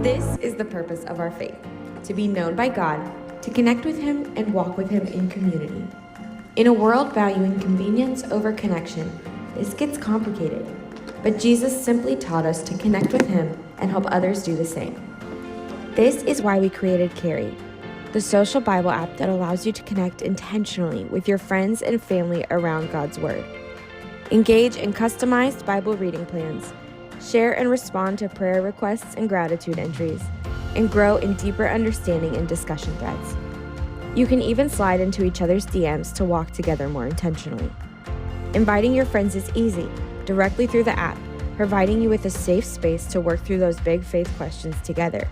This is the purpose of our faith, to be known by God, to connect with Him and walk with Him in community. In a world valuing convenience over connection, this gets complicated, but Jesus simply taught us to connect with Him and help others do the same. This is why we created Carry, the social Bible app that allows you to connect intentionally with your friends and family around God's Word. Engage in customized Bible reading plans, share and respond to prayer requests and gratitude entries, and grow in deeper understanding and discussion threads. You can even slide into each other's DMs to walk together more intentionally. Inviting your friends is easy, directly through the app, providing you with a safe space to work through those big faith questions together.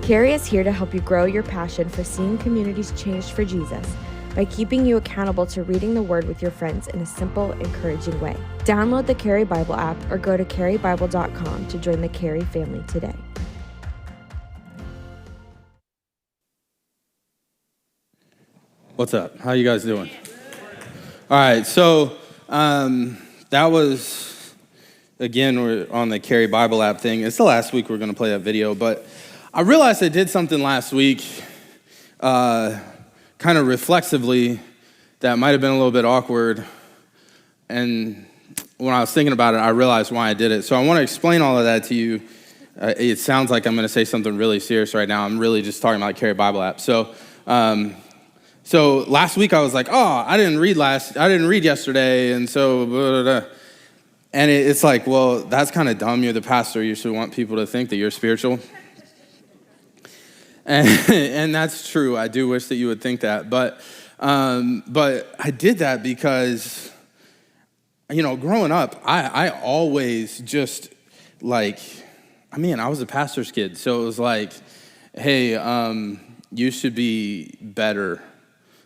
Carrie is here to help you grow your passion for seeing communities changed for Jesus by keeping you accountable to reading the Word with your friends in a simple, encouraging way. Download the Carrie Bible app or go to carriebible.com to join the Carrie family today. What's up? How you guys doing? All right, so that was, again, we're on the Carrie Bible app thing. It's the last week we're going to play that video, but I realized I did something last week kind of reflexively that might have been a little bit awkward, and when I was thinking about it, I realized why I did it. So I want to explain all of that to you. It sounds like I'm going to say something really serious right now. I'm really just talking about Carrie Bible app. So last week I was like, I didn't read yesterday, and so blah, blah, blah. And it's like, well, that's kind of dumb. You're the pastor. You should want people to think that you're spiritual. And that's true. I do wish that you would think that. But I did that because, growing up, I always just I was a pastor's kid. So it was like, hey, you should be better.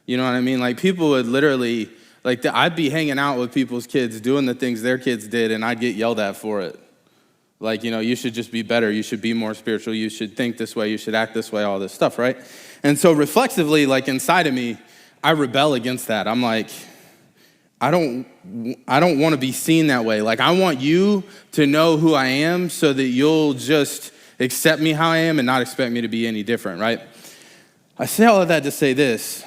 You know what I mean? Like, people would literally, I'd be hanging out with people's kids doing the things their kids did, and I'd get yelled at for it. You should just be better. You should be more spiritual. You should think this way. You should act this way, all this stuff, right? And so reflexively, inside of me, I rebel against that. I'm like, I don't want to be seen that way. I want you to know who I am so that you'll just accept me how I am and not expect me to be any different, right? I say all of that to say this.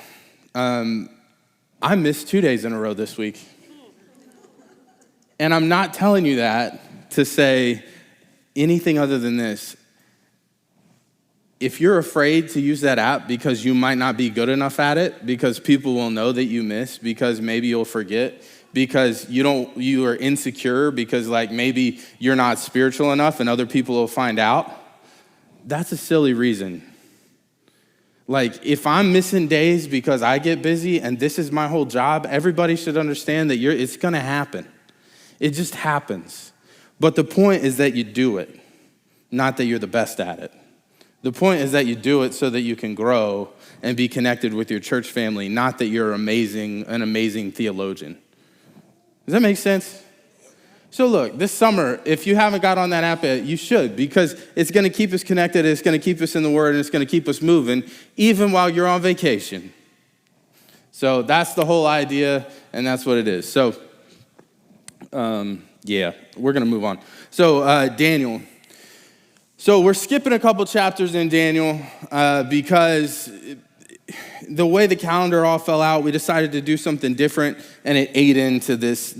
I missed 2 days in a row this week. And I'm not telling you that to say anything other than this. If you're afraid to use that app because you might not be good enough at it, because people will know that you miss, because maybe you'll forget, because you are insecure, because maybe you're not spiritual enough and other people will find out, that's a silly reason. If I'm missing days because I get busy and this is my whole job, everybody should understand that it's gonna happen. It just happens. But the point is that you do it, not that you're the best at it. The point is that you do it so that you can grow and be connected with your church family, not that you're an amazing theologian. Does that make sense? So look, this summer, if you haven't got on that app yet, you should, because it's going to keep us connected, it's going to keep us in the Word, and it's going to keep us moving, even while you're on vacation. So that's the whole idea, and that's what it is. So, we're going to move on. So, Daniel. So we're skipping a couple chapters in Daniel because the way the calendar all fell out, we decided to do something different, and it ate into this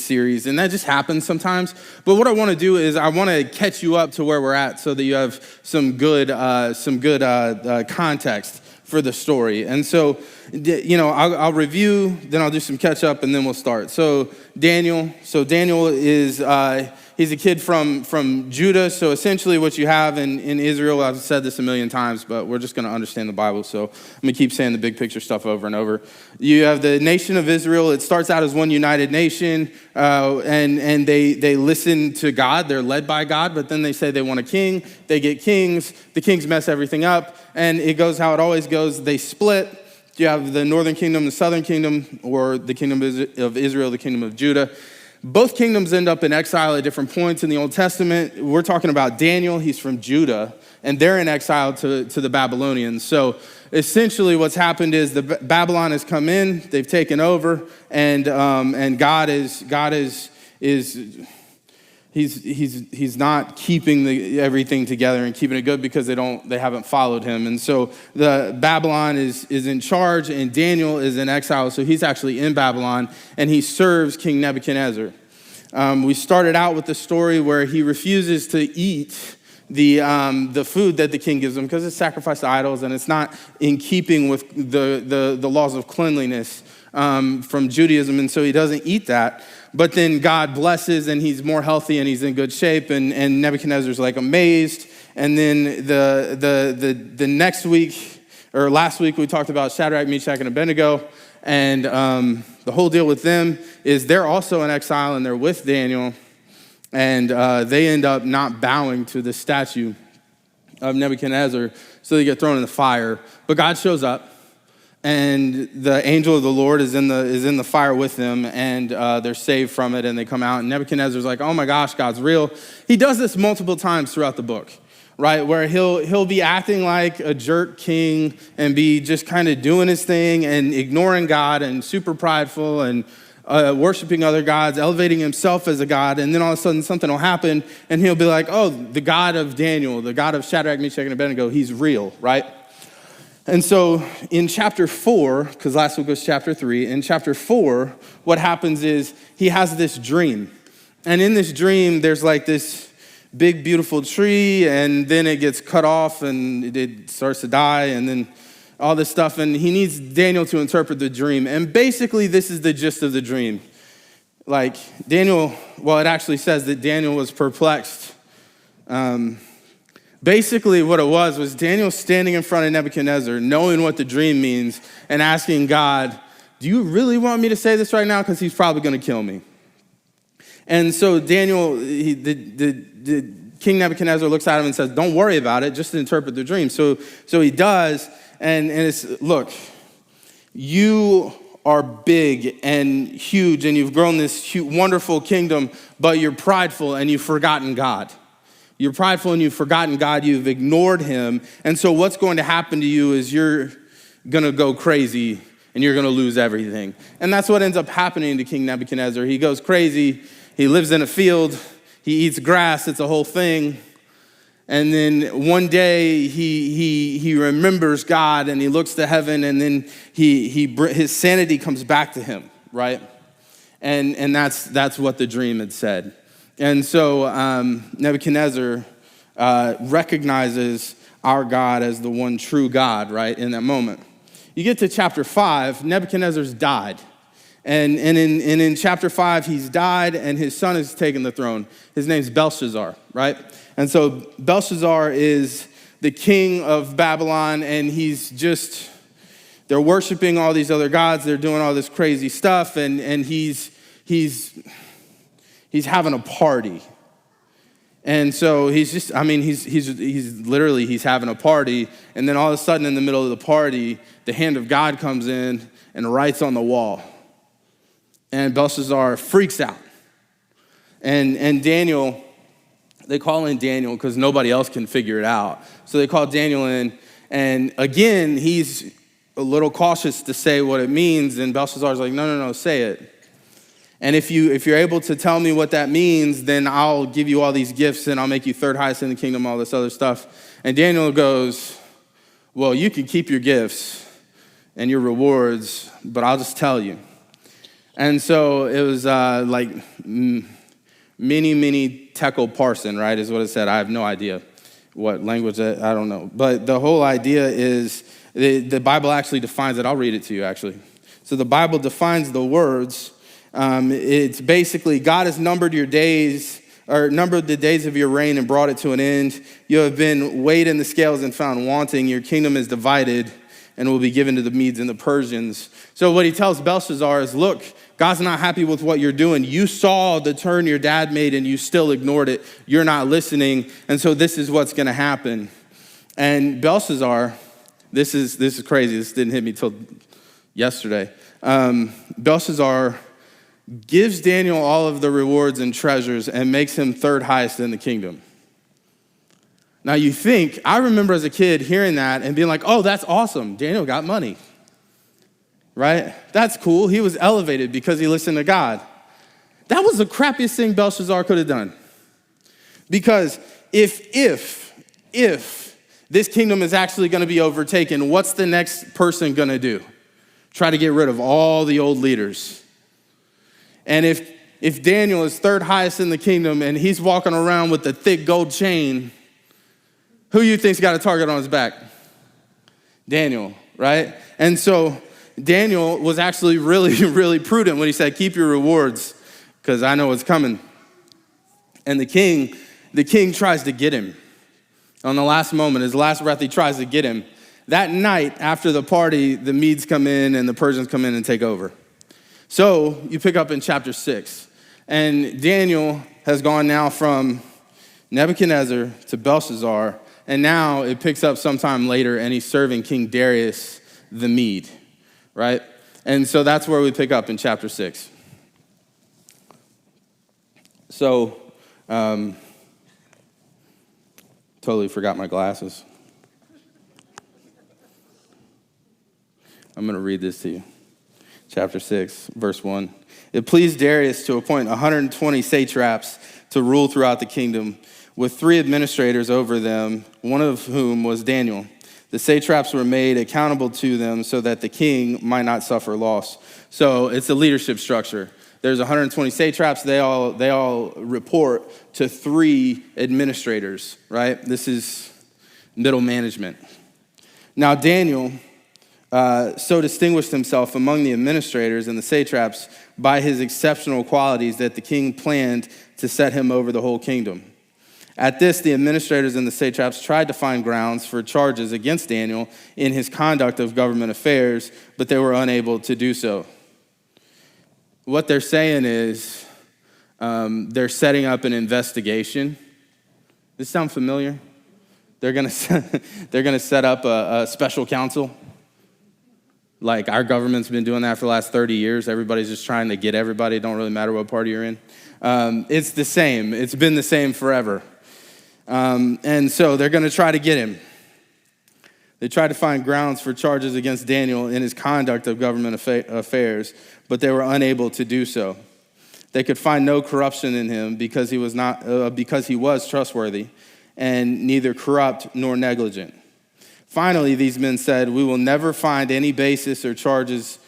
series, and that just happens sometimes. But what I want to do is I want to catch you up to where we're at, so that you have some good context for the story. And so, I'll review, then I'll do some catch up, and then we'll start. So Daniel is he's a kid from Judah. So essentially what you have in Israel, I've said this a million times, but we're just going to understand the Bible. So I'm going to keep saying the big picture stuff over and over. You have the nation of Israel. It starts out as one united nation, and they listen to God. They're led by God, but then they say they want a king. They get kings. The kings mess everything up, and it goes how it always goes. They split. You have the northern kingdom, the southern kingdom, or the kingdom of Israel, the kingdom of Judah. Both kingdoms end up in exile at different points in the Old Testament. We're talking about Daniel. He's from Judah, and they're in exile to the Babylonians. So essentially what's happened is Babylon has come in, they've taken over, and God is he's not keeping everything together and keeping it good because they haven't followed him. And so the Babylon is in charge, and Daniel is in exile. So he's actually in Babylon, and he serves King Nebuchadnezzar. We started out with the story where he refuses to eat the food that the king gives him because it's sacrificed to idols, and it's not in keeping with the laws of cleanliness from Judaism, and so he doesn't eat that. But then God blesses, and he's more healthy, and he's in good shape, and Nebuchadnezzar's like amazed. And then the next week, or last week, we talked about Shadrach, Meshach, and Abednego, and the whole deal with them is they're also in exile, and they're with Daniel, and they end up not bowing to the statue of Nebuchadnezzar, so they get thrown in the fire. But God shows up, and the angel of the Lord is in the fire with them, and they're saved from it, and they come out, and Nebuchadnezzar's like, oh my gosh, God's real. He does this multiple times throughout the book, right, where he'll be acting like a jerk king and be just kind of doing his thing and ignoring God and super prideful and worshiping other gods, elevating himself as a god, and then all of a sudden something will happen, and he'll be like, oh, the God of Daniel, the God of Shadrach, Meshach, and Abednego, he's real, right? And so in chapter 4, because last week was chapter 3, in chapter 4, what happens is he has this dream. And in this dream, there's like this big, beautiful tree, and then it gets cut off, and it starts to die, and then all this stuff. And he needs Daniel to interpret the dream. And basically, this is the gist of the dream. Like, Daniel, well, it actually says that Daniel was perplexed. Basically, what it was Daniel standing in front of Nebuchadnezzar, knowing what the dream means, and asking God, do you really want me to say this right now? Because he's probably going to kill me. And so Daniel, the King Nebuchadnezzar looks at him and says, don't worry about it, just interpret the dream. So he does, and it's, look, you are big and huge, and you've grown this wonderful kingdom, but you're prideful and you've forgotten God. You're prideful and you've forgotten God, you've ignored him, and so what's going to happen to you is you're going to go crazy and you're going to lose everything. And that's what ends up happening to King Nebuchadnezzar. He goes crazy, he lives in a field, he eats grass, it's a whole thing. And then one day he remembers God and he looks to heaven, and then his sanity comes back to him, right? And that's what the dream had said. And so Nebuchadnezzar recognizes our God as the one true God, right, in that moment. You get to chapter 5, Nebuchadnezzar's died. And in chapter 5, he's died, and his son has taken the throne. His name's Belshazzar, right? And so Belshazzar is the king of Babylon, and they're worshiping all these other gods. They're doing all this crazy stuff, and he's having a party. And so he's having a party, and then all of a sudden in the middle of the party, the hand of God comes in and writes on the wall. And Belshazzar freaks out. And Daniel, they call in Daniel because nobody else can figure it out. So they call Daniel in, and again, he's a little cautious to say what it means, and Belshazzar's like, no, say it. And if you're able to tell me what that means, then I'll give you all these gifts, and I'll make you third highest in the kingdom, all this other stuff. And Daniel goes, well, you can keep your gifts and your rewards, but I'll just tell you. And so it was like mini tekel parson, right, is what it said. I have no idea what language I don't know. But the whole idea is the Bible actually defines it. I'll read it to you, actually. So the Bible defines the words. It's basically, God has numbered your days, or numbered the days of your reign and brought it to an end. You have been weighed in the scales and found wanting. Your kingdom is divided and will be given to the Medes and the Persians. So what he tells Belshazzar is, look, God's not happy with what you're doing. You saw the turn your dad made and you still ignored it. You're not listening. And so this is what's going to happen. And Belshazzar, this is crazy. This didn't hit me till yesterday. Belshazzar gives Daniel all of the rewards and treasures and makes him third highest in the kingdom. Now you think, I remember as a kid hearing that and being like, oh, that's awesome. Daniel got money, right? That's cool. He was elevated because he listened to God. That was the crappiest thing Belshazzar could have done. Because if this kingdom is actually going to be overtaken, what's the next person going to do? Try to get rid of all the old leaders. And if Daniel is third highest in the kingdom and he's walking around with the thick gold chain, who you think's got a target on his back? Daniel, right? And so Daniel was actually really, really prudent when he said, keep your rewards, because I know what's coming. And the king tries to get him. On the last moment, his last breath, he tries to get him. That night, after the party, the Medes come in and the Persians come in and take over. So you pick up in chapter 6. And Daniel has gone now from Nebuchadnezzar to Belshazzar. And now it picks up sometime later, and he's serving King Darius the Mede, right? And so that's where we pick up in chapter 6. So, totally forgot my glasses. I'm going to read this to you. Chapter 6, verse 1. It pleased Darius to appoint 120 satraps to rule throughout the kingdom, with 3 administrators over them, one of whom was Daniel. The satraps were made accountable to them so that the king might not suffer loss. So it's a leadership structure. There's 120 satraps. They all report to 3 administrators, right? This is middle management. Now Daniel so distinguished himself among the administrators and the satraps by his exceptional qualities that the king planned to set him over the whole kingdom. At this, the administrators and the satraps tried to find grounds for charges against Daniel in his conduct of government affairs, but they were unable to do so. What they're saying is they're setting up an investigation. Does this sound familiar? They're gonna set up a special counsel. Like our government's been doing that for the last 30 years. Everybody's just trying to get everybody. It don't really matter what party you're in. It's the same. It's been the same forever. And so they're going to try to get him. They tried to find grounds for charges against Daniel in his conduct of government affairs, but they were unable to do so. They could find no corruption in him because he was trustworthy and neither corrupt nor negligent. Finally, these men said, we will never find any basis or charges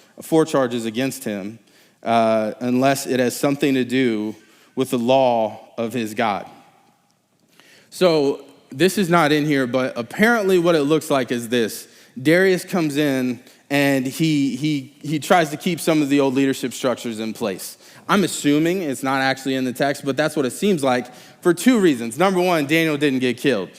against him unless it has something to do with the law of his God. So this is not in here, but apparently what it looks like is this. Darius comes in and he tries to keep some of the old leadership structures in place. I'm assuming it's not actually in the text, but that's what it seems like for 2 reasons. Number 1, Daniel didn't get killed.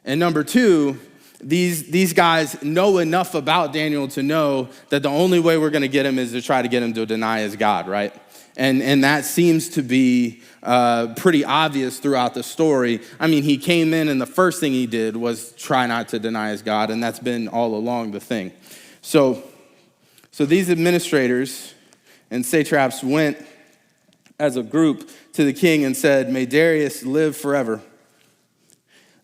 And number 2, these guys know enough about Daniel to know that the only way we're going to get him is to try to get him to deny his God, right? And that seems to be pretty obvious throughout the story. I mean, he came in and the first thing he did was try not to deny his God, and that's been all along the thing. So these administrators and satraps went as a group to the king and said, may Darius live forever.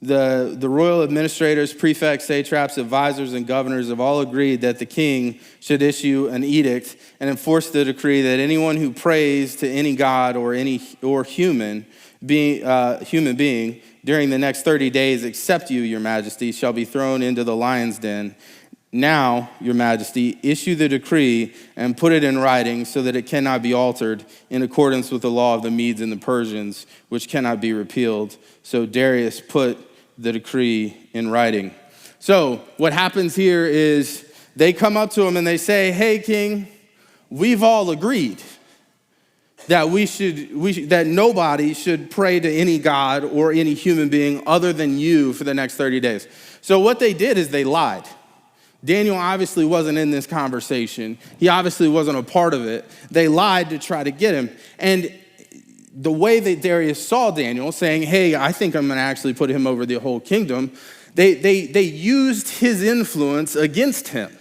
The royal administrators, prefects, satraps, advisors, and governors have all agreed that the king should issue an edict and enforce the decree that anyone who prays to any god or human being during the next 30 days, except you, your majesty, shall be thrown into the lion's den. Now, your majesty, issue the decree and put it in writing so that it cannot be altered in accordance with the law of the Medes and the Persians, which cannot be repealed. So Darius put the decree in writing. So what happens here is they come up to him and they say, hey, king, we've all agreed that that nobody should pray to any god or any human being other than you for the next 30 days. So what they did is they lied. Daniel obviously wasn't in this conversation. He obviously wasn't a part of it. They lied to try to get him. And the way that Darius saw Daniel saying, hey, I think I'm going to actually put him over the whole kingdom, they used his influence against him.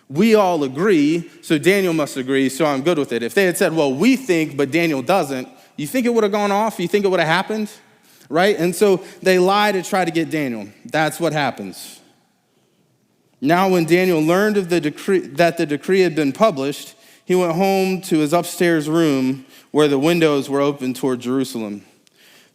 We all agree, so Daniel must agree, so I'm good with it. If they had said, well, we think, but Daniel doesn't, you think it would have gone off? You think it would have happened? Right? And so they lie to try to get Daniel. That's what happens. Now when Daniel learned of that the decree had been published, he went home to his upstairs room where the windows were open toward Jerusalem.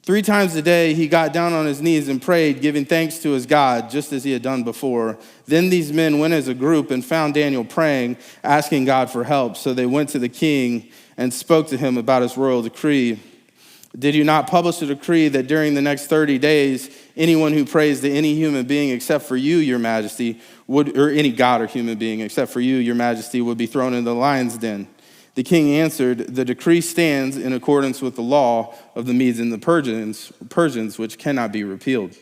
3 times a day, he got down on his knees and prayed, giving thanks to his God, just as he had done before. Then these men went as a group and found Daniel praying, asking God for help. So they went to the king and spoke to him about his royal decree. Did you not publish a decree that during the next 30 days, anyone who prays to any human being except for you, your majesty, or any god or human being except for you, your majesty, would be thrown into the lion's den? The king answered, the decree stands in accordance with the law of the Medes and the Persians, which cannot be repealed.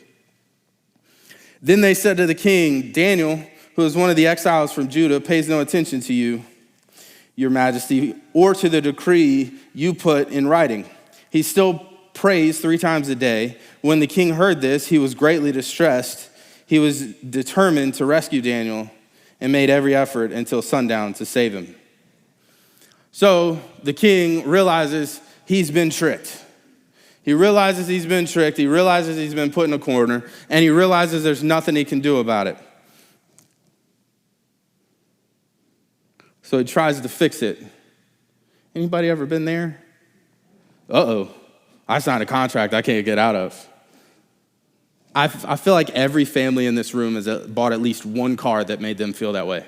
Then they said to the king, Daniel, who is one of the exiles from Judah, pays no attention to you, your majesty, or to the decree you put in writing. He still prays 3 times a day. When the king heard this, he was greatly distressed. He was determined to rescue Daniel and made every effort until sundown to save him. So the king realizes he's been tricked. He realizes he's been tricked. He realizes he's been put in a corner, and he realizes there's nothing he can do about it. So he tries to fix it. Anybody ever been there? Uh-oh, I signed a contract I can't get out of. I feel like every family in this room has bought at least one car that made them feel that way.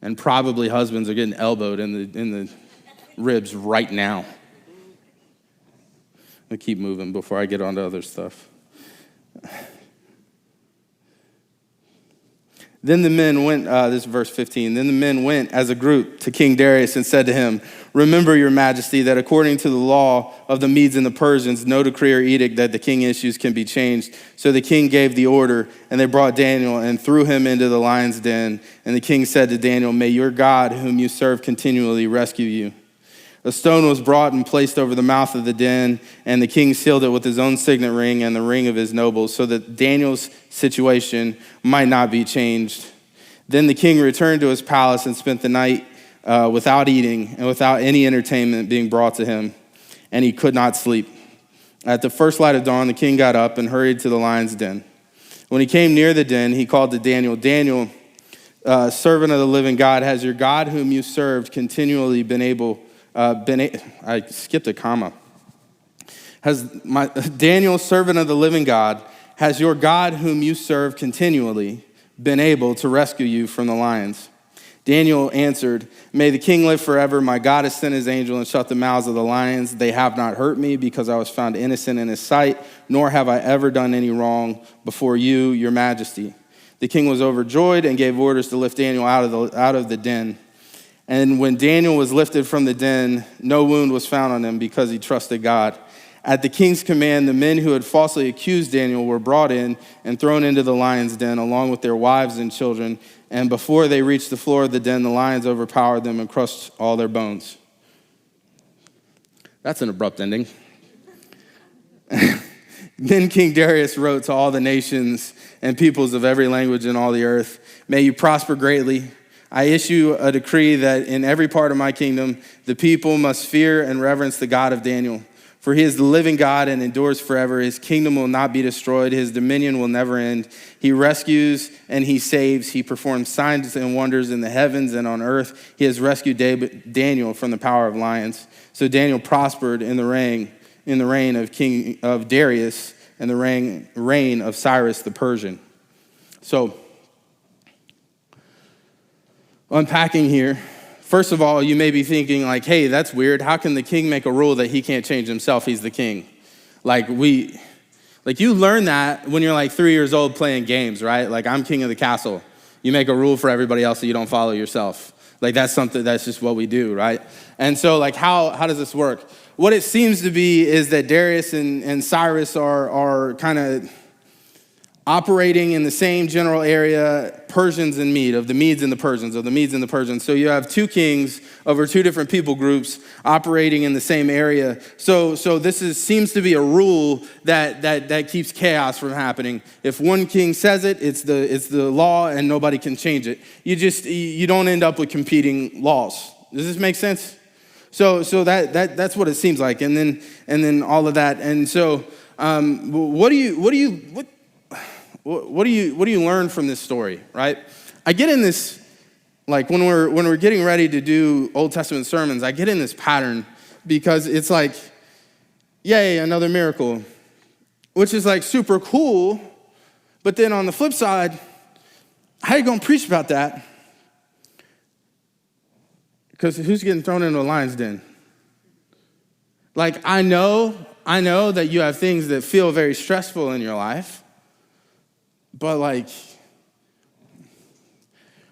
And probably husbands are getting elbowed in the ribs right now. I'm gonna keep moving before I get on to other stuff. Then the men went, this is verse 15, then the men went as a group to King Darius and said to him, remember, your majesty, that according to the law of the Medes and the Persians, no decree or edict that the king issues can be changed. So the king gave the order, and they brought Daniel and threw him into the lion's den. And the king said to Daniel, may your God, whom you serve continually, rescue you. A stone was brought and placed over the mouth of the den, and the king sealed it with his own signet ring and the ring of his nobles, so that Daniel's situation might not be changed. Then the king returned to his palace and spent the night without eating and without any entertainment being brought to him, and he could not sleep. At the first light of dawn, the king got up and hurried to the lion's den. When he came near the den, he called to Daniel, Daniel, servant of the living God, has your God whom you served continually I skipped a comma. Daniel, servant of the living God, has your God whom you serve continually been able to rescue you from the lions? Daniel answered, may the king live forever. My God has sent his angel and shut the mouths of the lions. They have not hurt me because I was found innocent in his sight, nor have I ever done any wrong before you, your majesty. The king was overjoyed and gave orders to lift Daniel out of the den. And when Daniel was lifted from the den, no wound was found on him because he trusted God. At the king's command, the men who had falsely accused Daniel were brought in and thrown into the lion's den along with their wives and children. And before they reached the floor of the den, the lions overpowered them and crushed all their bones. That's an abrupt ending. Then King Darius wrote to all the nations and peoples of every language in all the earth, may you prosper greatly. I issue a decree that in every part of my kingdom, the people must fear and reverence the God of Daniel. For he is the living God and endures forever. His kingdom will not be destroyed. His dominion will never end. He rescues and he saves. He performs signs and wonders in the heavens and on earth. He has rescued Daniel from the power of lions. So Daniel prospered in the reign of Darius and the reign of Cyrus the Persian. So, unpacking here, first of all, you may be thinking like, hey, that's weird. How can the king make a rule that he can't change himself? He's the king. You learn that when you're like 3 years old playing games, right? Like, I'm king of the castle. You make a rule for everybody else that you don't follow yourself. Like, that's just what we do, right? And so like, how does this work? What it seems to be is that Darius and Cyrus are kind of operating in the same general area, Persians and Mede, of the Medes and the Persians, So you have 2 kings over 2 different people groups operating in the same area. So this seems to be a rule that keeps chaos from happening. If one king says it, it's the law and nobody can change it. You don't end up with competing laws. Does this make sense? So that's what it seems like. And then all of that. And so what do you learn from this story, right? I get in this, like when we're getting ready to do Old Testament sermons, I get in this pattern because it's like Yay, another miracle, which is like super cool. But then on the flip side, how are you going to preach about that? Because who's getting thrown into a lion's den? Like, I know that you have things that feel very stressful in your life, but like,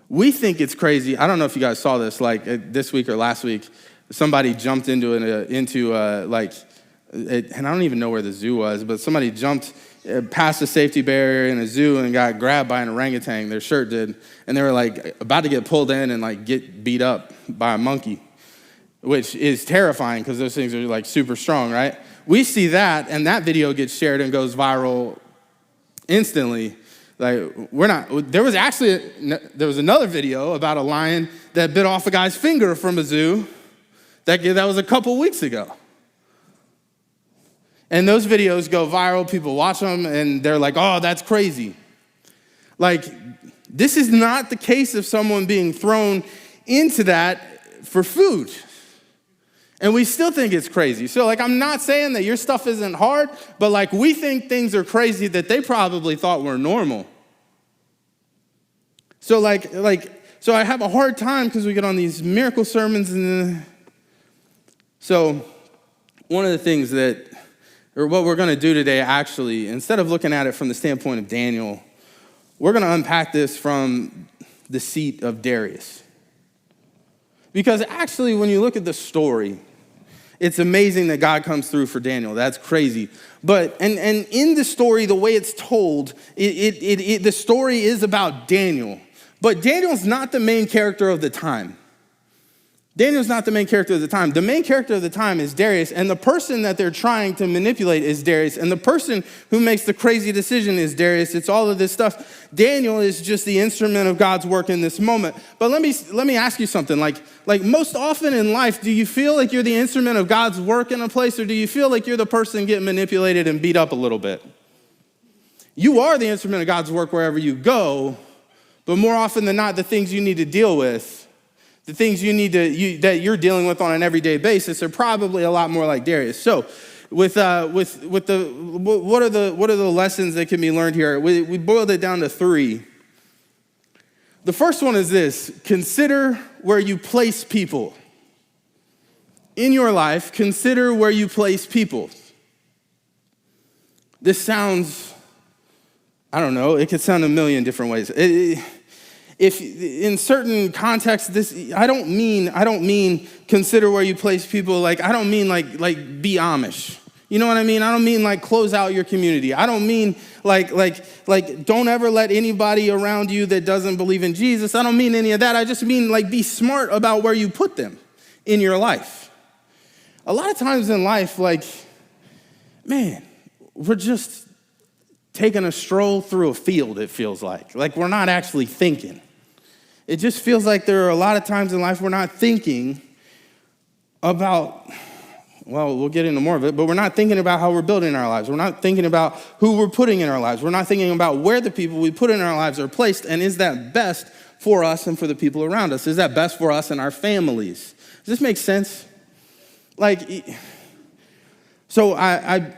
we think it's crazy. I don't know if you guys saw this, like this week or last week, somebody jumped into and I don't even know where the zoo was, but somebody jumped past the safety barrier in a zoo and got grabbed by an orangutan. Their shirt did, and they were like about to get pulled in and like get beat up by a monkey, which is terrifying because those things are like super strong, right? We see that, and that video gets shared and goes viral instantly. Like, there was another video about a lion that bit off a guy's finger from a zoo. That was a couple weeks ago. And those videos go viral, people watch them, and they're like, oh, that's crazy. Like, this is not the case of someone being thrown into that for food. And we still think it's crazy. So, like, I'm not saying that your stuff isn't hard, but, like, we think things are crazy that they probably thought were normal. So, so I have a hard time because we get on these miracle sermons. So one of the things what we're going to do today, actually, instead of looking at it from the standpoint of Daniel, we're going to unpack this from the seat of Darius. Because actually, when you look at the story, it's amazing that God comes through for Daniel. That's crazy. But, and in the story, the way it's told, the story is about Daniel. But Daniel's not the main character of the time. Daniel's not the main character of the time. The main character of the time is Darius, and the person that they're trying to manipulate is Darius, and the person who makes the crazy decision is Darius. It's all of this stuff. Daniel is just the instrument of God's work in this moment. But let me ask you something. Like most often in life, do you feel like you're the instrument of God's work in a place, or do you feel like you're the person getting manipulated and beat up a little bit? You are the instrument of God's work wherever you go, but more often than not, the things you need to deal with, the things that you're dealing with on an everyday basis are probably a lot more like Darius. So, what are the lessons that can be learned here? We boiled it down to 3. The first one is this: consider where you place people. In your life, consider where you place people. This sounds, I don't know, it could sound a million different ways. If in certain contexts, I don't mean consider where you place people. Like, I don't mean like be Amish. You know what I mean? I don't mean like close out your community. I don't mean like don't ever let anybody around you that doesn't believe in Jesus. I don't mean any of that. I just mean like be smart about where you put them in your life. A lot of times in life, like, man, we're just taking a stroll through a field, it feels like. Like we're not actually thinking. It just feels like there are a lot of times in life we're not thinking about, well, we'll get into more of it, but we're not thinking about how we're building our lives. We're not thinking about who we're putting in our lives. We're not thinking about where the people we put in our lives are placed, and is that best for us and for the people around us? Is that best for us and our families? Does this make sense? Like, so I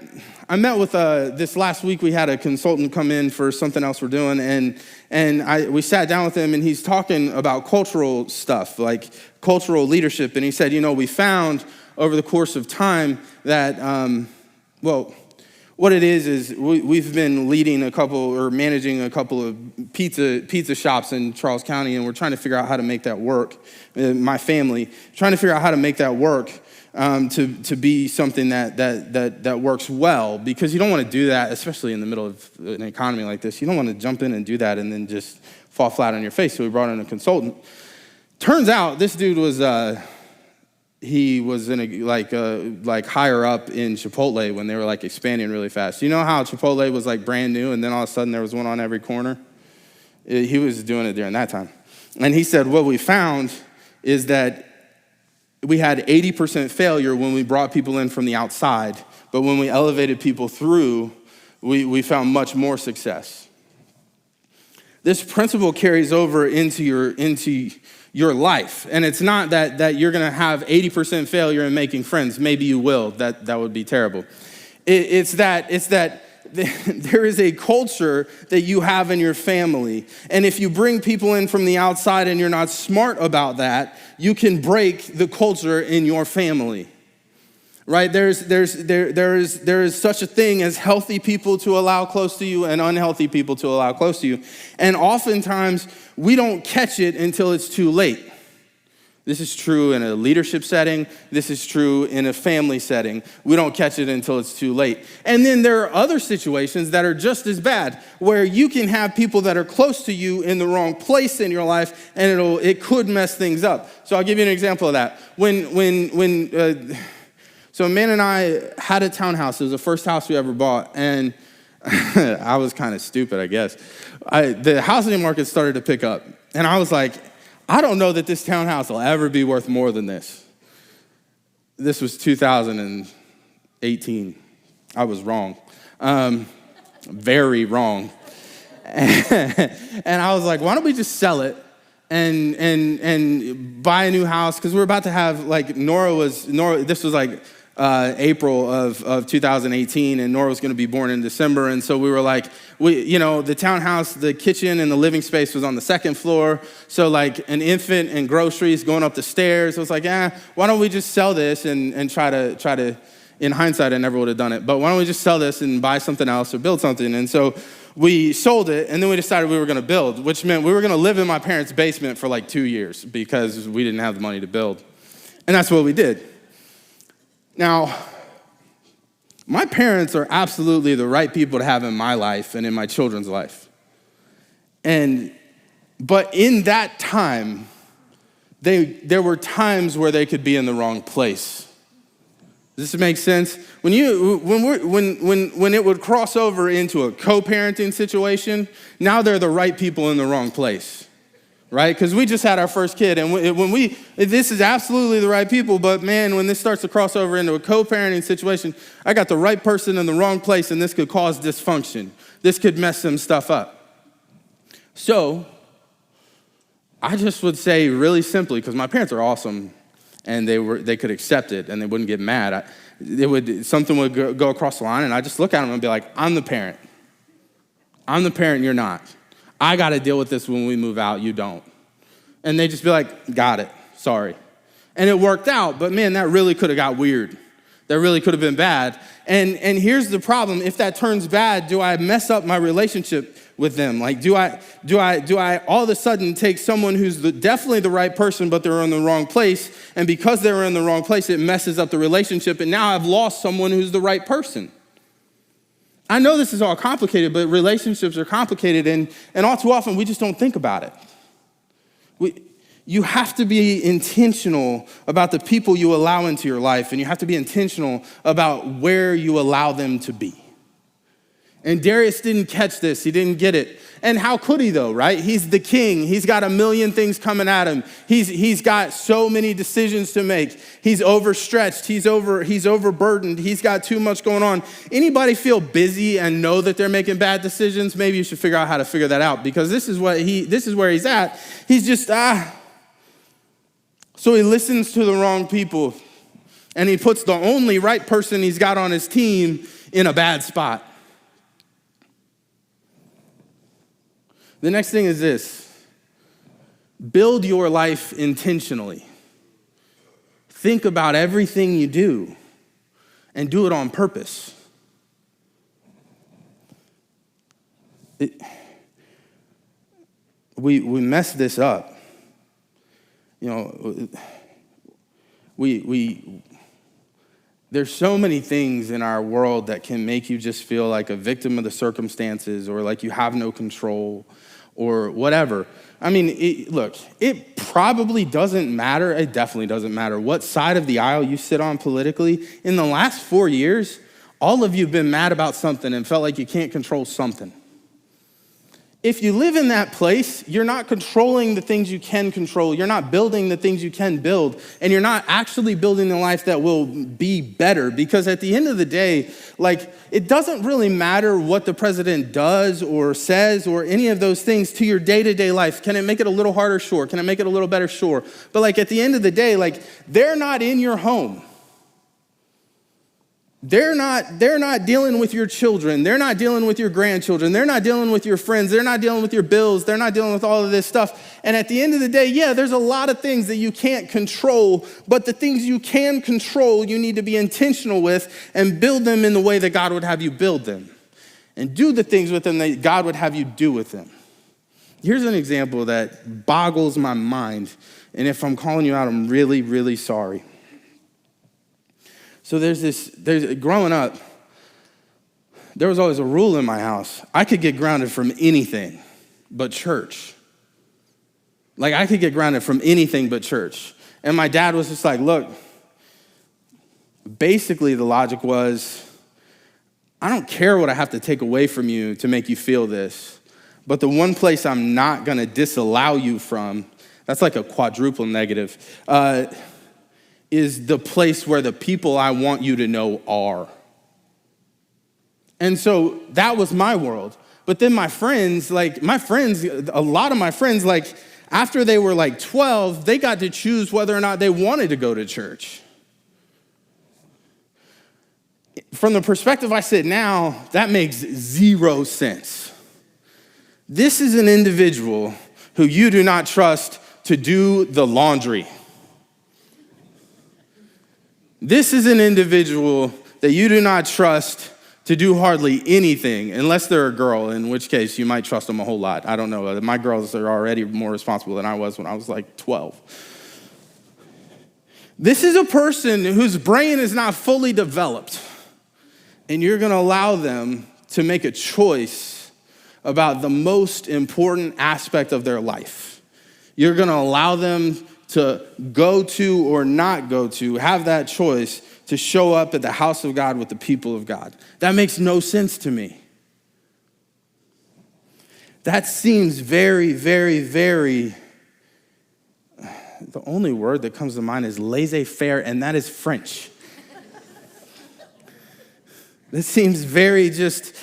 met with, this last week, we had a consultant come in for something else we're doing, and we sat down with him, and he's talking about cultural stuff, like cultural leadership, and he said, we found over the course of time that, what it is we've been leading managing a couple of pizza shops in Charles County, and we're trying to figure out how to make that work, my family, trying to figure out how to make that work. To be something that works well, because you don't want to do that, especially in the middle of an economy like this. You don't want to jump in and do that and then just fall flat on your face. So we brought in a consultant. Turns out this dude was he was in a higher up in Chipotle when they were like expanding really fast. You know how Chipotle was like brand new and then all of a sudden there was one on every corner? He was doing it during that time. And he said what we found is that we had 80% failure when we brought people in from the outside, but when we elevated people through, we found much more success. This principle carries over into your life. And it's not that you're going to have 80% failure in making friends. Maybe you will. That would be terrible. It's that there is a culture that you have in your family. And if you bring people in from the outside and you're not smart about that, you can break the culture in your family. Right? There is such a thing as healthy people to allow close to you and unhealthy people to allow close to you. And oftentimes we don't catch it until it's too late. This is true in a leadership setting. This is true in a family setting. We don't catch it until it's too late. And then there are other situations that are just as bad, where you can have people that are close to you in the wrong place in your life, and it could mess things up. So I'll give you an example of that. So man and I had a townhouse. It was the first house we ever bought, and I was kind of stupid, I guess. The housing market started to pick up, and I was like, I don't know that this townhouse will ever be worth more than this. This was 2018. I was wrong, very wrong. And I was like, why don't we just sell it and buy a new house? Because we're about to have, like, this was like April of 2018, and Nora was going to be born in December. And so we were like, the townhouse, the kitchen and the living space was on the second floor. So like an infant and groceries going up the stairs. I was like, why don't we just sell this and try to, in hindsight, I never would have done it, but why don't we just sell this and buy something else or build something? And so we sold it, and then we decided we were going to build, which meant we were going to live in my parents' basement for like 2 years because we didn't have the money to build. And that's what we did. Now, my parents are absolutely the right people to have in my life and in my children's life. But in that time, there were times where they could be in the wrong place. Does this make sense? When it would cross over into a co-parenting situation, now they're the right people in the wrong place. Right? Because we just had our first kid, and this is absolutely the right people, but man, when this starts to cross over into a co-parenting situation, I got the right person in the wrong place, and this could cause dysfunction. This could mess some stuff up. So, I just would say really simply, because my parents are awesome, and they could accept it, and they wouldn't get mad. Something would go across the line, and I just look at them and be like, I'm the parent. I'm the parent, you're not. I got to deal with this when we move out, you don't. And they just be like, got it, sorry. And it worked out, but man, that really could have got weird. That really could have been bad. And here's the problem. If that turns bad, do I mess up my relationship with them? Like, do I all of a sudden take someone who's definitely the right person, but they're in the wrong place, and because they were in the wrong place, it messes up the relationship, and now I've lost someone who's the right person? I know this is all complicated, but relationships are complicated, and all too often we just don't think about it. You have to be intentional about the people you allow into your life, and you have to be intentional about where you allow them to be. And Darius didn't catch this. He didn't get it. And how could he though, right? He's the king. He's got a million things coming at him. He's got so many decisions to make. He's overstretched. He's overburdened. He's got too much going on. Anybody feel busy and know that they're making bad decisions? Maybe you should figure out how to figure that out, because this is where he's at. He's just, So he listens to the wrong people, and he puts the only right person he's got on his team in a bad spot. The next thing is this: build your life intentionally. Think about everything you do and do it on purpose. We mess this up. There's so many things in our world that can make you just feel like a victim of the circumstances, or like you have no control, or whatever. I mean, it probably doesn't matter. It definitely doesn't matter what side of the aisle you sit on politically. In the last 4 years, all of you have been mad about something and felt like you can't control something. if you live in that place, you're not controlling the things you can control. You're not building the things you can build. And you're not actually building the life that will be better. Because at the end of the day, like, it doesn't really matter what the president does or says or any of those things to your day-to-day life. Can it make it a little harder? Sure. Can it make it a little better? Sure. But like, at the end of the day, like, they're not in your home. They're not dealing with your children. They're not dealing with your grandchildren. They're not dealing with your friends. They're not dealing with your bills. They're not dealing with all of this stuff. And at the end of the day, yeah, there's a lot of things that you can't control, but the things you can control, you need to be intentional with and build them in the way that God would have you build them. And do the things with them that God would have you do with them. Here's an example that boggles my mind. And if I'm calling you out, I'm really, really sorry. So growing up, there was always a rule in my house. I could get grounded from anything but church. Like, I could get grounded from anything but church. And my dad was just like, look, basically the logic was, I don't care what I have to take away from you to make you feel this, but the one place I'm not gonna disallow you from, that's like a quadruple negative, is the place where the people I want you to know are. And so that was my world. But then a lot of my friends, like, after they were like 12, they got to choose whether or not they wanted to go to church. From the perspective I sit now, that makes zero sense. This is an individual who you do not trust to do the laundry. This is an individual that you do not trust to do hardly anything, unless they're a girl, in which case you might trust them a whole lot. I don't know. My girls are already more responsible than I was when I was like 12. This is a person whose brain is not fully developed, and you're gonna allow them to make a choice about the most important aspect of their life. You're gonna allow them to go to or not go to, have that choice to show up at the house of God with the people of God. That makes no sense to me. That seems very, very, very, the only word that comes to mind is laissez-faire, and that is French. This seems very just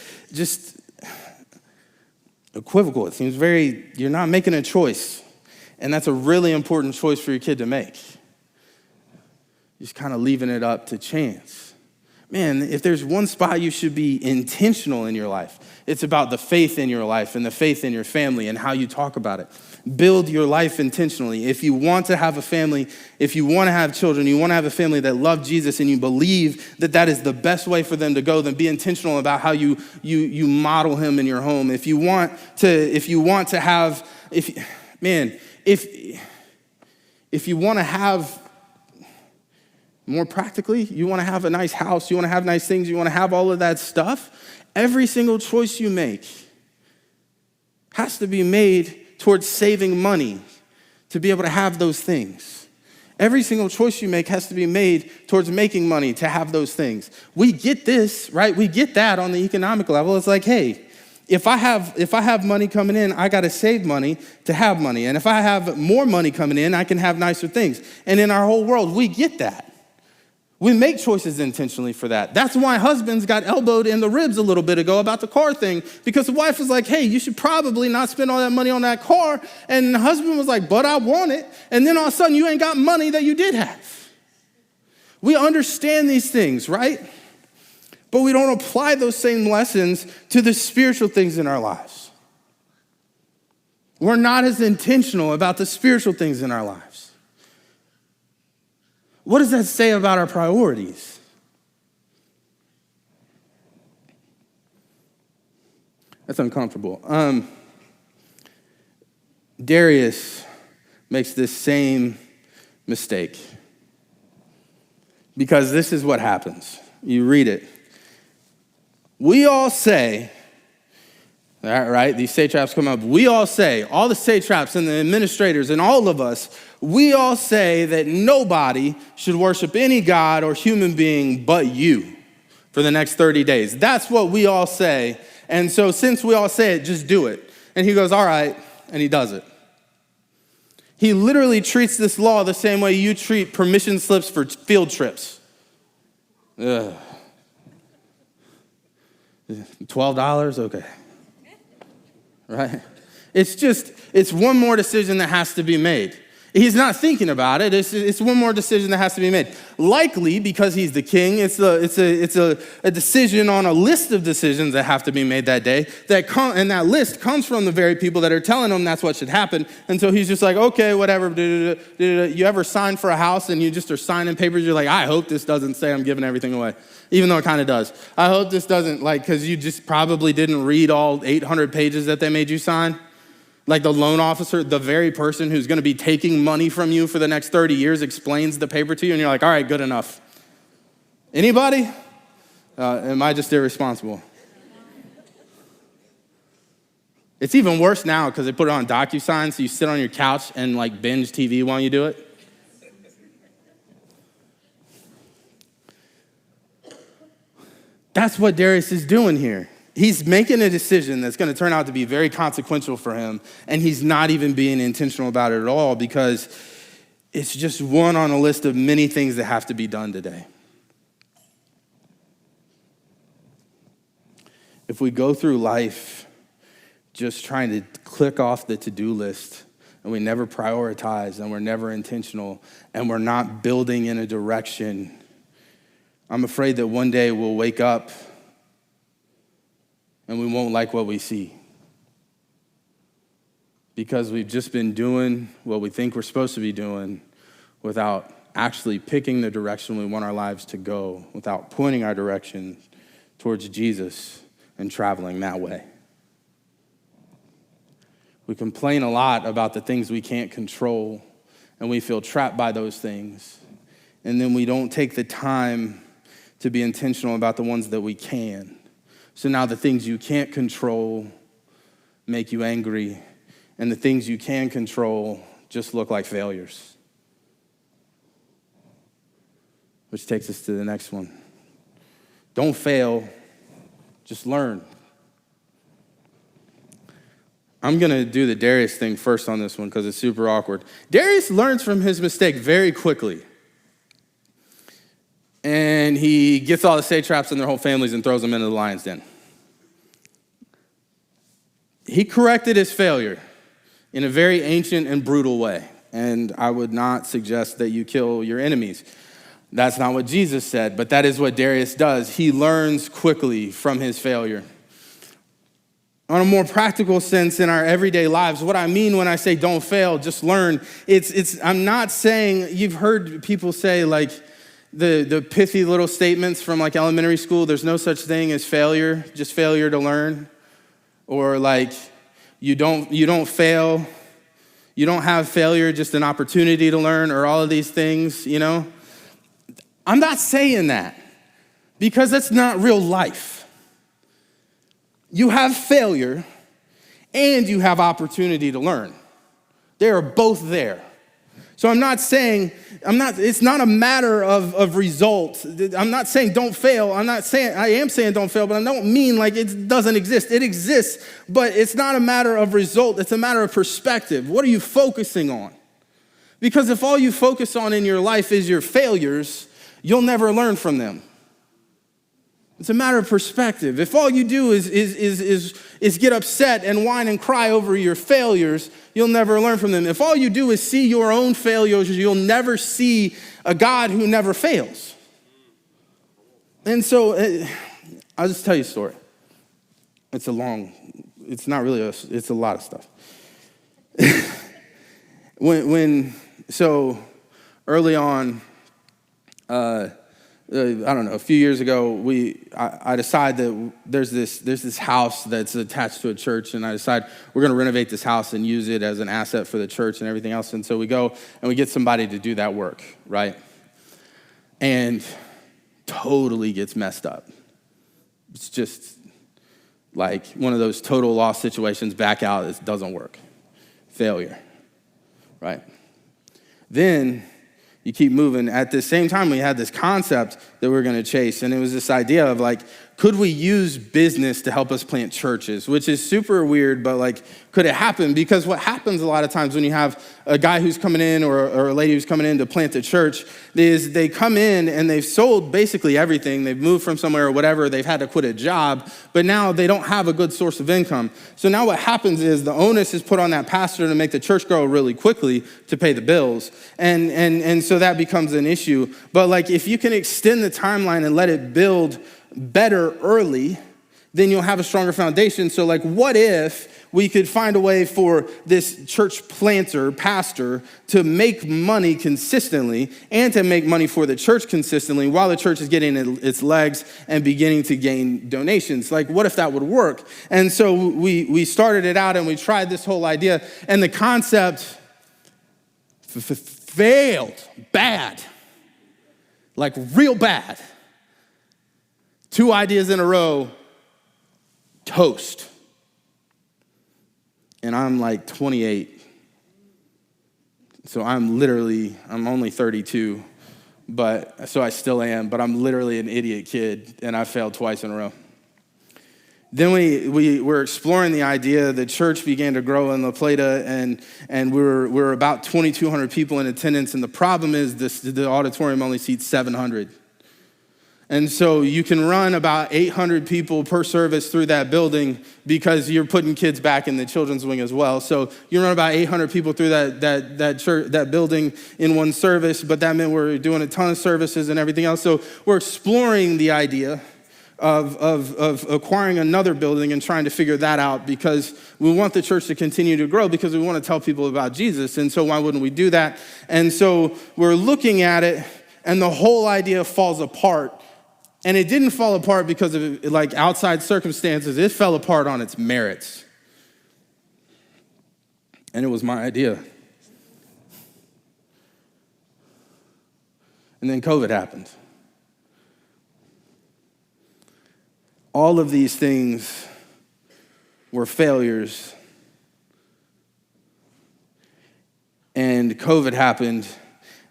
equivocal. It seems very, you're not making a choice. And that's a really important choice for your kid to make. Just kind of leaving it up to chance. Man, if there's one spot you should be intentional in your life, it's about the faith in your life and the faith in your family and how you talk about it. Build your life intentionally. If you want to have a family, if you want to have children, you want to have a family that love Jesus and you believe that that is the best way for them to go, then be intentional about how you model him in your home. If you want to have more practically, you want to have a nice house, you want to have nice things, you want to have all of that stuff, every single choice you make has to be made towards saving money to be able to have those things. Every single choice you make has to be made towards making money to have those things. We get this, right? We get that on the economic level. It's like, hey, if I have money coming in, I got to save money to have money. And if I have more money coming in, I can have nicer things. And in our whole world, we get that. We make choices intentionally for that. That's why husbands got elbowed in the ribs a little bit ago about the car thing, because the wife was like, hey, you should probably not spend all that money on that car. And the husband was like, but I want it. And then all of a sudden, you ain't got money that you did have. We understand these things, right? But we don't apply those same lessons to the spiritual things in our lives. We're not as intentional about the spiritual things in our lives. What does that say about our priorities? That's uncomfortable. Darius makes this same mistake because this is what happens. You read it. We all say, right? These satraps come up. We all say, all the satraps and the administrators and all of us, we all say that nobody should worship any god or human being but you for the next 30 days. That's what we all say. And so since we all say it, just do it. And he goes, all right, and he does it. He literally treats this law the same way you treat permission slips for field trips. Ugh. $12? Okay. Right? It's one more decision that has to be made. He's not thinking about it. It's one more decision that has to be made. Likely, because he's the king, it's a decision on a list of decisions that have to be made that day. And that list comes from the very people that are telling him that's what should happen. And so he's just like, okay, whatever. You ever sign for a house and you just are signing papers? You're like, I hope this doesn't say I'm giving everything away, even though it kind of does. I hope this doesn't, because you just probably didn't read all 800 pages that they made you sign. Like the loan officer, the very person who's going to be taking money from you for the next 30 years explains the paper to you, and you're like, all right, good enough. Anybody? Am I just irresponsible? It's even worse now because they put it on DocuSign, so you sit on your couch and binge TV while you do it. That's what Darius is doing here. He's making a decision that's going to turn out to be very consequential for him, and he's not even being intentional about it at all because it's just one on a list of many things that have to be done today. If we go through life just trying to click off the to-do list, and we never prioritize, and we're never intentional, and we're not building in a direction, I'm afraid that one day we'll wake up and we won't like what we see. Because we've just been doing what we think we're supposed to be doing without actually picking the direction we want our lives to go, without pointing our direction towards Jesus and traveling that way. We complain a lot about the things we can't control, and we feel trapped by those things. And then we don't take the time to be intentional about the ones that we can. So now the things you can't control make you angry, and the things you can control just look like failures. Which takes us to the next one. Don't fail, just learn. I'm going to do the Darius thing first on this one because it's super awkward. Darius learns from his mistake very quickly. And he gets all the satraps and their whole families and throws them into the lion's den. He corrected his failure in a very ancient and brutal way. And I would not suggest that you kill your enemies. That's not what Jesus said, but that is what Darius does. He learns quickly from his failure. On a more practical sense in our everyday lives, what I mean when I say don't fail, just learn, I'm not saying, you've heard people say the pithy little statements from elementary school, there's no such thing as failure, just failure to learn. Or you don't fail, you don't have failure, just an opportunity to learn, or all of these things, I'm not saying that because that's not real life. You have failure and you have opportunity to learn. They are both there. So I'm not saying, it's not a matter of result. I'm not saying don't fail. I am saying don't fail, but I don't mean it doesn't exist. It exists, but it's not a matter of result. It's a matter of perspective. What are you focusing on? Because if all you focus on in your life is your failures, you'll never learn from them. It's a matter of perspective. If all you do is get upset and whine and cry over your failures, you'll never learn from them. If all you do is see your own failures, you'll never see a God who never fails. And so I'll just tell you a story. It's a lot of stuff. So early on, I don't know, a few years ago, I decided that there's this house that's attached to a church, and I decided we're going to renovate this house and use it as an asset for the church and everything else. And so we go and we get somebody to do that work, right? And totally gets messed up. It's just one of those total loss situations, back out, it doesn't work. Failure, right? Then you keep moving. At the same time, we had this concept that we were going to chase, and it was this idea of could we use business to help us plant churches? Which is super weird, but like, could it happen? Because what happens a lot of times when you have a guy who's coming in or a lady who's coming in to plant a church is they come in and they've sold basically everything. They've moved from somewhere or whatever. They've had to quit a job, but now they don't have a good source of income. So now what happens is the onus is put on that pastor to make the church grow really quickly to pay the bills. And so that becomes an issue. But like, if you can extend the timeline and let it build better early, then you'll have a stronger foundation. So like, what if we could find a way for this church planter, pastor, to make money consistently and to make money for the church consistently while the church is getting its legs and beginning to gain donations? Like, what if that would work? And so we started it out and we tried this whole idea, and the concept failed bad, like real bad. 2 ideas in a row, toast. And I'm like 28. So I'm only 32, so I still am, but I'm literally an idiot kid, and I failed twice in a row. Then we were exploring the idea. The church began to grow in La Plata, and we were about 2,200 people in attendance, and the problem is the auditorium only seats 700. And so you can run about 800 people per service through that building because you're putting kids back in the children's wing as well. So you run about 800 people through that building in one service, but that meant we're doing a ton of services and everything else. So we're exploring the idea of acquiring another building and trying to figure that out because we want the church to continue to grow because we want to tell people about Jesus. And so why wouldn't we do that? And so we're looking at it, and the whole idea falls apart. And it didn't fall apart because of like outside circumstances. It fell apart on its merits. And it was my idea. And then COVID happened. All of these things were failures. And COVID happened.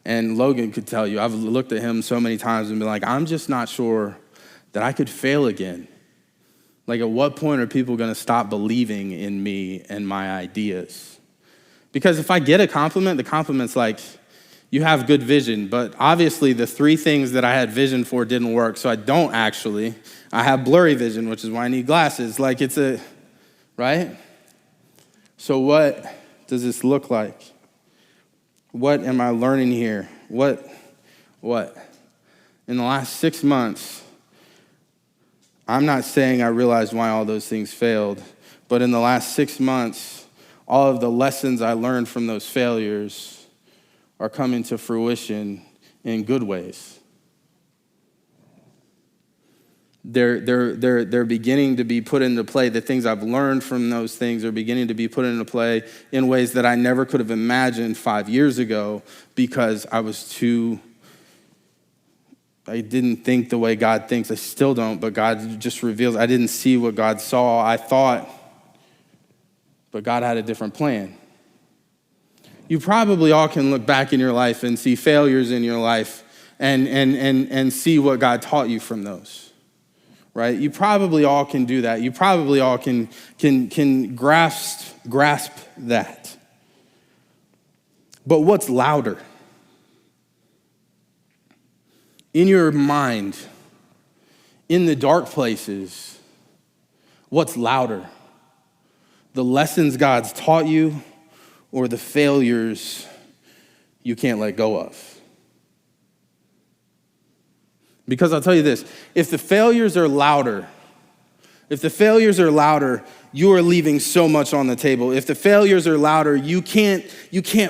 And Logan could tell you, I've looked at him so many times and been like, I'm just not sure that I could fail again. Like, at what point are people going to stop believing in me and my ideas? Because if I get a compliment, the compliment's like, you have good vision. But obviously, the 3 things that I had vision for didn't work, so I don't actually. I have blurry vision, which is why I need glasses. Like, right? So what does this look like? What am I learning here? What? In the last 6 months, I'm not saying I realized why all those things failed, but in the last 6 months, all of the lessons I learned from those failures are coming to fruition in good ways. They're beginning to be put into play. The things I've learned from those things are beginning to be put into play in ways that I never could have imagined 5 years ago because I didn't think the way God thinks. I still don't, but God just reveals. I didn't see what God saw. I thought, but God had a different plan. You probably all can look back in your life and see failures in your life and see what God taught you from those. Right? You probably all can do that. You probably all can grasp that. But what's louder? In your mind, in the dark places, what's louder? The lessons God's taught you or the failures you can't let go of? Because I'll tell you this, if the failures are louder, you are leaving so much on the table. If the failures are louder, you can't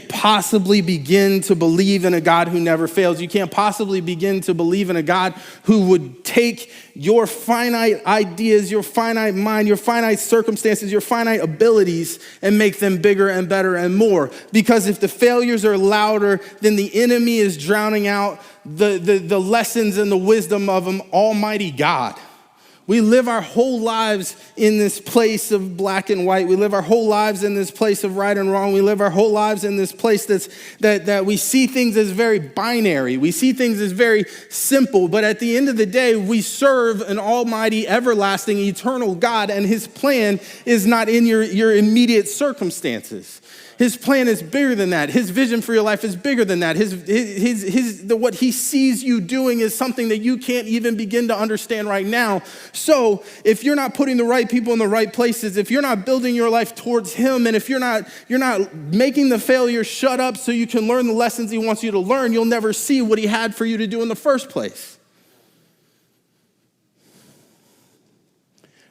possibly begin to believe in a God who never fails. You can't possibly begin to believe in a God who would take your finite ideas, your finite mind, your finite circumstances, your finite abilities, and make them bigger and better and more. Because if the failures are louder, then the enemy is drowning out the lessons and the wisdom of an almighty God. We live our whole lives in this place of black and white. We live our whole lives in this place of right and wrong. We live our whole lives in this place that we see things as very binary. We see things as very simple. But at the end of the day, we serve an almighty, everlasting, eternal God, and his plan is not in your immediate circumstances. His plan is bigger than that. His vision for your life is bigger than that. What he sees you doing is something that you can't even begin to understand right now. So if you're not putting the right people in the right places, if you're not building your life towards him, and if you're not making the failure shut up so you can learn the lessons he wants you to learn, you'll never see what he had for you to do in the first place.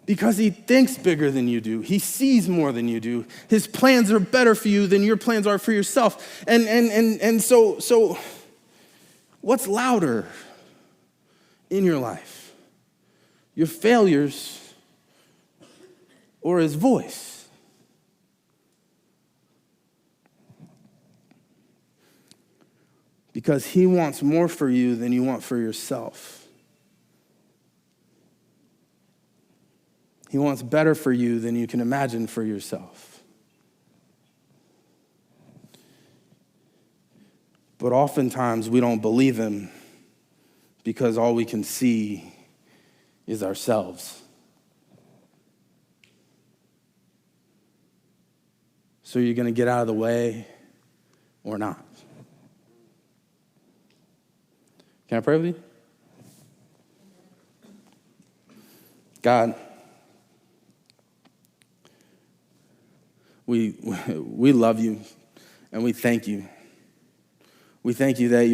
Because he thinks bigger than you do. He sees more than you do. His plans are better for you than your plans are for yourself. And so what's louder in your life? Your failures or his voice? Because he wants more for you than you want for yourself. He wants better for you than you can imagine for yourself. But oftentimes we don't believe him because all we can see is ourselves. So you're going to get out of the way or not. Can I pray with you? God, we love you and we thank you. We thank you that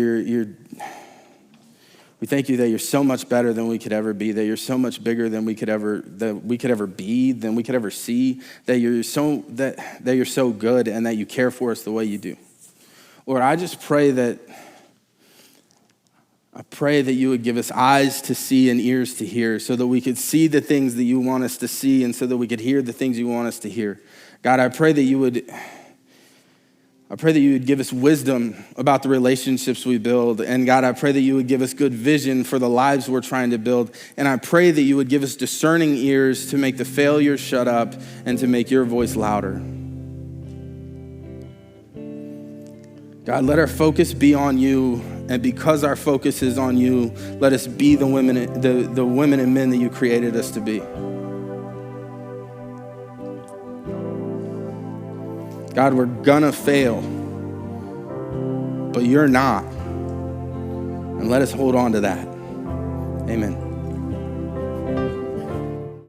we thank you that you're so much better than we could ever be, that you're so much bigger than we could ever be, than we could ever see, that you're so good and that you care for us the way you do. Lord, I just pray that you would give us eyes to see and ears to hear so that we could see the things that you want us to see and so that we could hear the things you want us to hear. God, I pray that you would give us wisdom about the relationships we build. And God, I pray that you would give us good vision for the lives we're trying to build. And I pray that you would give us discerning ears to make the failures shut up and to make your voice louder. God, let our focus be on you. And because our focus is on you, let us be the women and men that you created us to be. God, we're gonna fail, but you're not. And let us hold on to that. Amen.